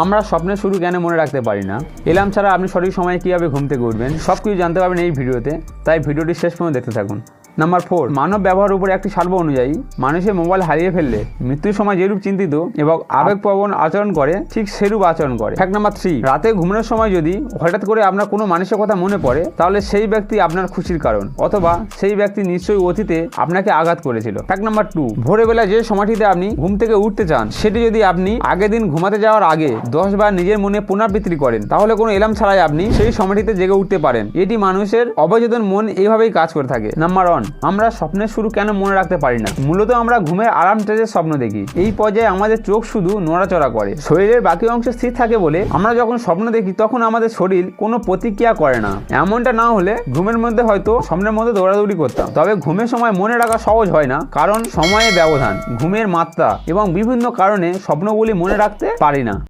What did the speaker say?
আমরা স্বপ্নের শুরু কেন মনে রাখতে পারি না, এলার্ম ছাড়া আপনি সঠিক সময়ে কীভাবে ঘুম থেকে উঠবেন, সব কিছু জানতে পারবেন এই ভিডিওতে, তাই ভিডিওটি শেষ পর্যন্ত দেখতে থাকুন। নাম্বার 4, মানব ব্যবহার উপরে একটি সার্ভ অনুযায়ী মানুষের মোবাইল হারিয়ে ফেললে মৃত্যুর সময় যেরূপ চিন্তিত এবং আবেগপ্রবণ আচরণ করে ঠিক সেরূপ আচরণ করে। ফ্যাক্ট নাম্বার 3, রাতে ঘুমানোর সময় যদি হঠাৎ করে আপনার কোনো মানুষের কথা মনে পড়ে তাহলে সেই ব্যক্তি আপনার খুশির কারণ, অথবা সেই ব্যক্তি নিশ্চয়ই অতীতে আপনাকে আঘাত করেছিল। ফ্যাক্ট নাম্বার 2, ভোরবেলা যে সময়টিতে আপনি ঘুম থেকে উঠতে চান সেটি যদি আপনি আগের দিন ঘুমাতে যাওয়ার আগে 10 বার নিজের মনে পুনরাবৃত্তি করেন তাহলে কোনো এলার্ম ছাড়াই আপনি সেই সময়টিতে জেগে উঠতে পারেন। এটি মানুষের অবচেতন মন এইভাবেই কাজ করে থাকে। নাম্বার 1, আমরা স্বপ্নের শুরু কেন মনে রাখতে পারি না। মূলত আমরা ঘুমের আরাম স্টেজের স্বপ্ন দেখি। এই পর্যায়ে আমাদের চোখ শুধু নড়াচড়া করে, শরীরের বাকি অংশ স্থির থাকে বলে আমরা যখন স্বপ্ন দেখি তখন আমাদের শরীর কোনো প্রতিক্রিয়া করে না। এমনটা না হলে ঘুমের মধ্যে হয়তো স্বপ্নের মধ্যে দৌড়াদৌড়ি করতাম। তবে ঘুমের সময় মনে রাখা সহজ হয় না, কারণ সময়ের ব্যবধান, ঘুমের মাত্রা এবং বিভিন্ন কারণে স্বপ্নগুলি মনে রাখতে পারি না।